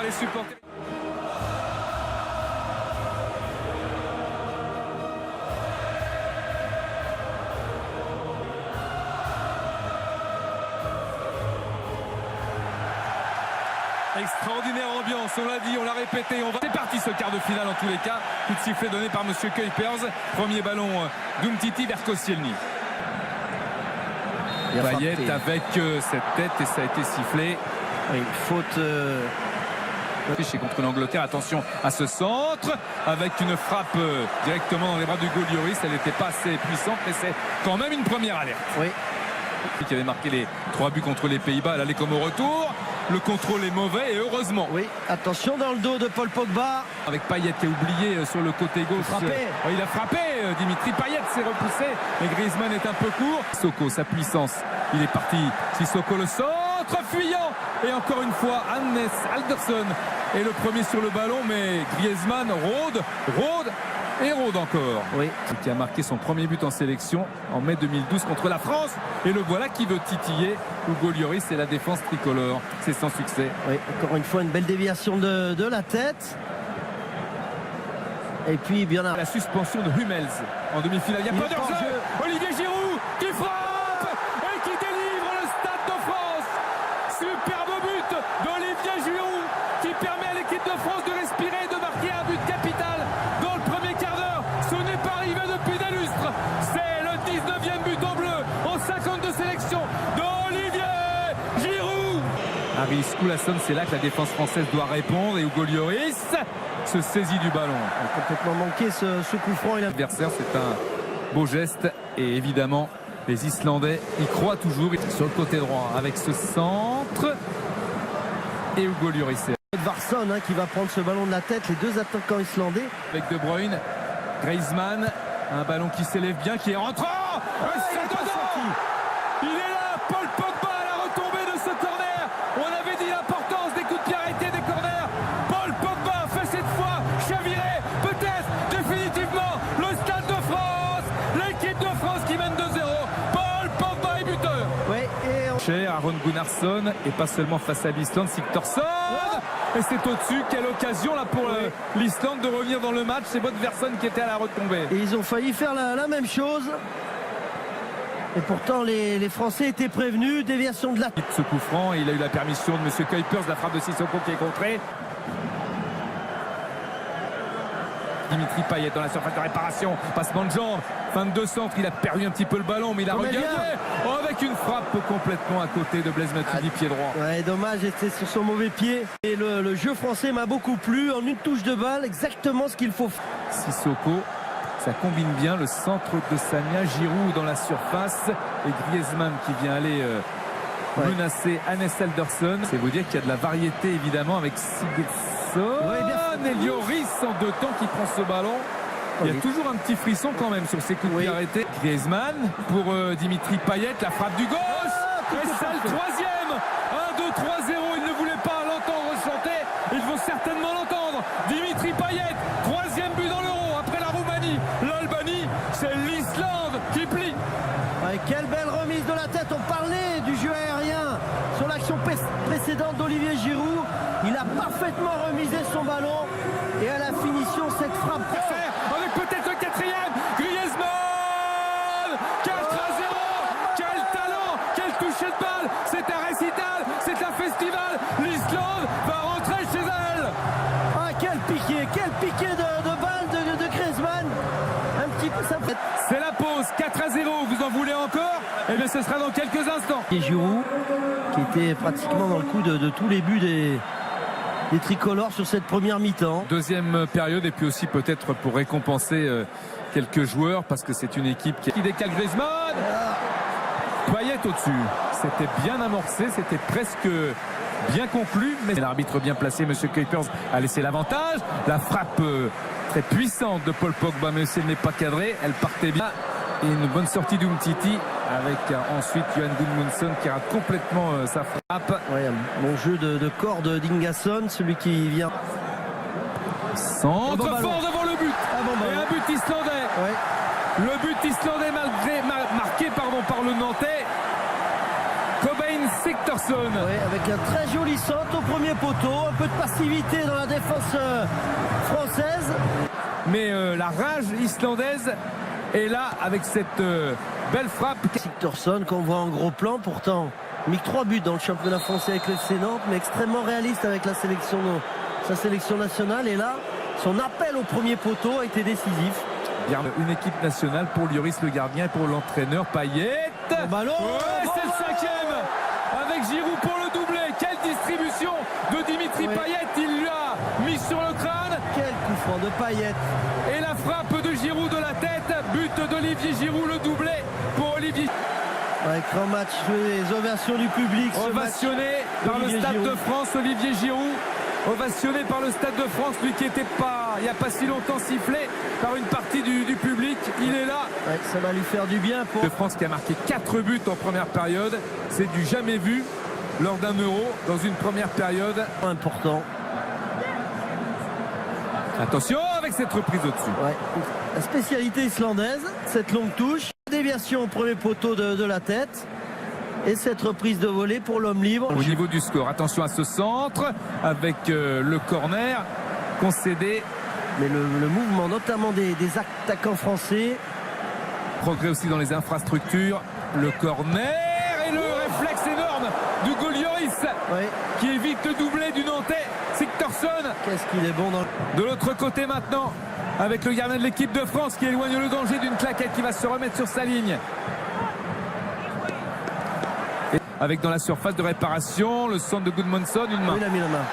par les supporters. Extraordinaire ambiance, on l'a dit, on l'a répété. C'est parti ce quart de finale en tous les cas. Coup de sifflet donné par Monsieur Kuipers. Premier ballon d'Umtiti vers Koscielny. Payet avec cette tête et ça a été sifflé. Une faute. C'est contre l'Angleterre. Attention à ce centre avec une frappe directement dans les bras d'Hugo Lloris. Elle n'était pas assez puissante, mais c'est quand même une première alerte. Oui. Qui avait marqué les 3 buts contre les Pays-Bas. Elle allait comme au retour. Le contrôle est mauvais et heureusement. Oui, attention dans le dos de Paul Pogba. Avec Payet qui est oublié sur le côté gauche. Il a frappé. Dimitri Payet s'est repoussé. Et Griezmann est un peu court. Sissoko, sa puissance. Il est parti. Sissoko le centre fuyant. Et encore une fois, Hannes Alderson est le premier sur le ballon. Mais Griezmann rôde encore. Oui. Qui a marqué son premier but en sélection en mai 2012 contre la France. Et le voilà qui veut titiller Hugo Lloris et la défense tricolore. C'est sans succès. Oui, encore une fois une belle déviation de la tête. Et puis bien la suspension de Hummels en demi-finale. Il n'y a pas d'enjeu. Olivier Giroud qui frappe et qui délivre le Stade de France. Superbe but d'Olivier Giroud qui permet à l'équipe de France de respirer et de marquer un but capital dans le premier quart d'heure. Ce n'est pas arrivé depuis des lustres. C'est le 19e but en bleu en 52 sélections d'Olivier Giroud. Harry Skulason, c'est là que la défense française doit répondre et Hugo Lloris se saisit du ballon. Il a complètement manqué ce coup franc. L'adversaire, c'est un beau geste et évidemment les Islandais y croient toujours. Sur le côté droit avec ce centre et Hugo Lloris. Varsson qui va prendre ce ballon de la tête, les deux attaquants islandais. Avec De Bruyne, Griezmann, un ballon qui s'élève bien, qui est rentrant. Il est là, Paul Pogba à la retombée de ce corner. On avait dit l'importance des coups de pied arrêtés des corners. Paul Pogba fait cette fois chavirer, peut-être définitivement, le Stade de France. L'équipe de France qui mène 2-0. Paul Pogba est buteur. Oui, Cher Aron Gunnarsson et pas seulement face à l'Islande, Sigthorsson. Et c'est au-dessus. Quelle occasion là pour l'Islande de revenir dans le match. C'est Bodvarsson qui était à la retombée. Et ils ont failli faire la même chose. Et pourtant les Français étaient prévenus. Déviation de la tête. Ce coup franc, il a eu la permission de M. Kuipers. La frappe de Sissoko qui est contrée. Dimitri Payet dans la surface de réparation. Passement de jambe. Fin de deux centres. Il a perdu un petit peu le ballon, mais il a regagné. Avec une frappe complètement à côté de Blaise Matuidi, pied droit. Ouais, dommage, c'était sur son mauvais pied. Et le jeu français m'a beaucoup plu. En une touche de balle, exactement ce qu'il faut faire. Sissoko, ça combine bien le centre de Sagna. Giroud dans la surface. Et Griezmann qui vient aller menacer Hannes Alderson. C'est vous dire qu'il y a de la variété évidemment avec Sigurdsson. Et Lloris en deux temps qui prend ce ballon. Il y a toujours un petit frisson quand même sur ces coups de pied arrêtés. Griezmann pour Dimitri Payet, la frappe du gauche. Et ça le troisième. 1-2-3-0. Ils ne voulaient pas l'entendre chanter. Ils vont certainement l'entendre. Dimitri Payet, troisième but dans l'Euro après la Roumanie. L'Albanie, c'est l'Islande qui plie. Ouais, quelle belle remise de la tête. On parlait du jeu aérien sur l'action précédente d'Olivier Giroud. Il a parfaitement remisé son ballon. Et à la finition, cette frappe. Avec peut-être le quatrième. Griezmann 4-0. Quel talent. Quel toucher de balle. C'est un récital. C'est un festival. L'Islande va rentrer chez elle. Ah, quel piqué de balle de Griezmann. Un petit peu ça. C'est la pause. 4-0. Vous en voulez encore? Eh bien, ce sera dans quelques instants. Et Giroud, qui était pratiquement dans le coup de tous les buts des tricolores sur cette première mi-temps. Deuxième période et puis aussi peut-être pour récompenser quelques joueurs parce que c'est une équipe qui décale Griezmann. Payet au-dessus. C'était bien amorcé, c'était presque bien conclu, mais l'arbitre bien placé, M. Kuipers, a laissé l'avantage. La frappe très puissante de Paul Pogba, mais si elle n'est pas cadrée, elle partait bien. Et une bonne sortie d'Umtiti avec ensuite Johan Gudmundsson qui rate complètement sa frappe. Ouais, un bon jeu de corps d'Ingasson, celui qui vient. Centre fort devant le but. Et un but islandais. Ouais. Le but islandais marqué par le Nantais. Cobain Sigthorsson. Anderson. Oui, avec un très joli centre au premier poteau, un peu de passivité dans la défense française. Mais la rage islandaise est là avec cette belle frappe. Sigthorsson qu'on voit en gros plan, pourtant mis 3 buts dans le championnat français avec le FC Nantes, mais extrêmement réaliste avec sa sélection nationale. Et là, son appel au premier poteau a été décisif. Une équipe nationale pour Lloris le gardien et pour l'entraîneur Payet. Le ballon, c'est le 5e avec Giroud pour le doublé. Quelle distribution de Dimitri Payet, il lui a mis sur le crâne. Quel coup franc de Payet. Et la frappe de Giroud de la tête, but d'Olivier Giroud, le doublé pour Olivier. Avec grand match, les ovations du public. Ovationné par le Stade de France, Olivier Giroud. Ovationné par le Stade de France, lui qui n'était pas, il n'y a pas si longtemps, sifflé par une partie du public. Il est là. Ouais, ça va lui faire du bien. Pour de France qui a marqué 4 buts en première période. C'est du jamais vu lors d'un Euro dans une première période. Important. Attention avec cette reprise au-dessus. Ouais. La spécialité islandaise, cette longue touche. Déviation au premier poteau de la tête. Et cette reprise de volée pour l'homme libre. Au niveau du score, attention à ce centre avec le corner concédé. Mais le mouvement notamment des attaquants français. Progrès aussi dans les infrastructures. Le corner et le réflexe énorme du Lloris qui évite le doublé du Nantais Sigthorsson. Qu'est-ce qu'il est bon dans... De l'autre côté maintenant avec le gardien de l'équipe de France qui éloigne le danger d'une claquette qui va se remettre sur sa ligne. Avec dans la surface de réparation le centre de Gudmundsson, une main. Oui, il a mis la main.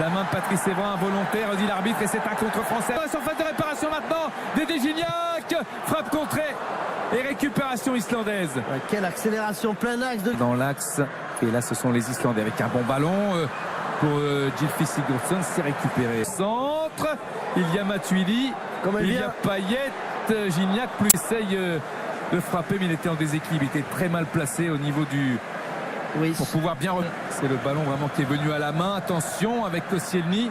La main de Patrice Evra involontaire, dit l'arbitre, et c'est un contre français. Dans la surface de réparation maintenant, Dédé Gignac, frappe contrée et récupération islandaise. Ouais, quelle accélération plein axe dans l'axe. Et là, ce sont les Islandais avec un bon ballon pour Gylfi Sigurdsson, c'est récupéré. Centre, il y a Matuidi, il y a Payet, Gignac plus essaye de frapper, mais il était en déséquilibre, il était très mal placé au niveau du... pour pouvoir bien... C'est le ballon vraiment qui est venu à la main. Attention avec Koscielny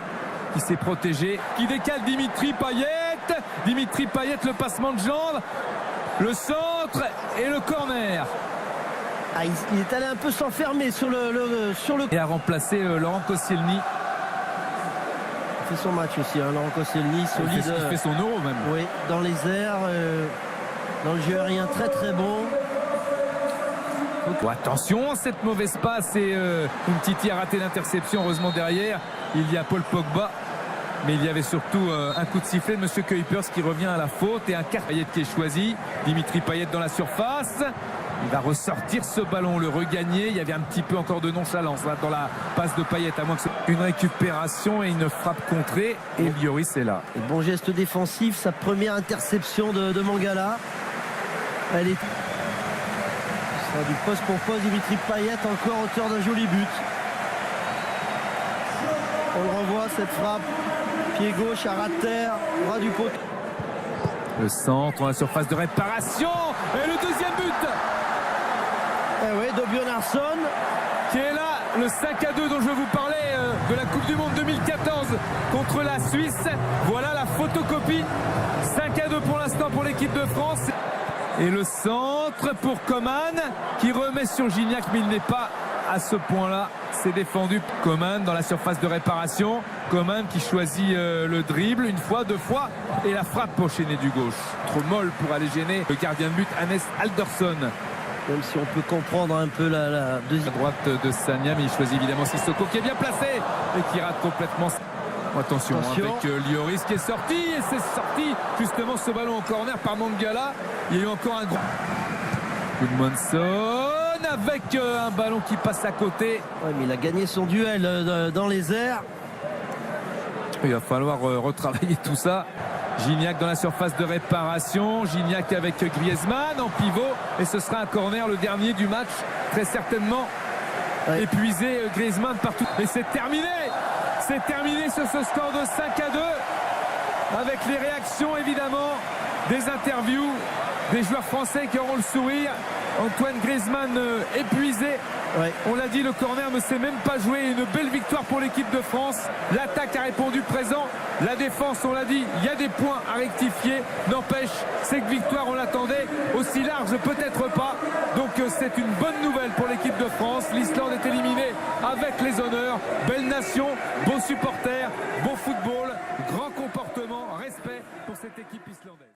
qui s'est protégé, qui décale Dimitri Payet. Dimitri Payet, le passement de jambes, le centre et le corner. Ah, il est allé un peu s'enfermer sur le... Et a remplacé Laurent Koscielny. Il fait son match aussi, hein, Laurent Koscielny, solide. Il fait son euro même. Oui, dans les airs, dans le jeu aérien très très bon. Oh, attention, cette mauvaise passe et Umtiti a raté l'interception. Heureusement derrière, il y a Paul Pogba. Mais il y avait surtout un coup de sifflet de M. Kuipers qui revient à la faute et un carton Payet qui est choisi. Dimitri Payet dans la surface. Il va ressortir ce ballon, le regagner. Il y avait un petit peu encore de nonchalance là, dans la passe de Payet, à moins que une récupération et une frappe contrée. Et Lloris est là. Et bon geste défensif, sa première interception de Mangala. Elle est... Ça du poste pour poste, Dimitri Payet encore auteur d'un joli but. On le revoit cette frappe. Pied gauche à ras de terre, bras du poteau. Le centre, dans la surface de réparation. Et le deuxième but. Eh oui, d'Bjørnarsson. Qui est là, le 5-2 dont je vous parlais de la Coupe du Monde 2014 contre la Suisse. Voilà la photocopie. 5-2 pour l'instant pour l'équipe de France. Et le centre pour Coman qui remet sur Gignac, mais il n'est pas à ce point-là. C'est défendu. Coman dans la surface de réparation. Coman qui choisit le dribble une fois, deux fois. Et la frappe au chénet du gauche. Trop molle pour aller gêner le gardien de but, Hannes Aldersson. Même si on peut comprendre un peu la deuxième. À droite de Sagna, mais il choisit évidemment Sissoko qui est bien placé et qui rate complètement. Attention. Avec Lloris qui est sorti. Et c'est sorti justement ce ballon en corner par Mangala. Il y a eu encore un gros Gudmundsson avec un ballon qui passe à côté. Ouais, mais il a gagné son duel dans les airs. Il va falloir retravailler tout ça. Gignac dans la surface de réparation. Gignac avec Griezmann en pivot. Et ce sera un corner, le dernier du match. Très certainement épuisé Griezmann partout. Et c'est terminé. C'est terminé sur ce score de 5-2. Avec les réactions évidemment des interviews des joueurs français qui auront le sourire. Antoine Griezmann épuisé Ouais. On l'a dit, le corner ne s'est même pas joué. Une belle victoire pour l'équipe de France. L'attaque a répondu présent. La défense, on l'a dit, il y a des points à rectifier. N'empêche, cette victoire, on l'attendait aussi large, peut-être pas. Donc c'est une bonne nouvelle pour l'équipe de France. L'Islande est éliminée avec les honneurs. Belle nation, beaux supporters, beau football, grand comportement, respect pour cette équipe islandaise.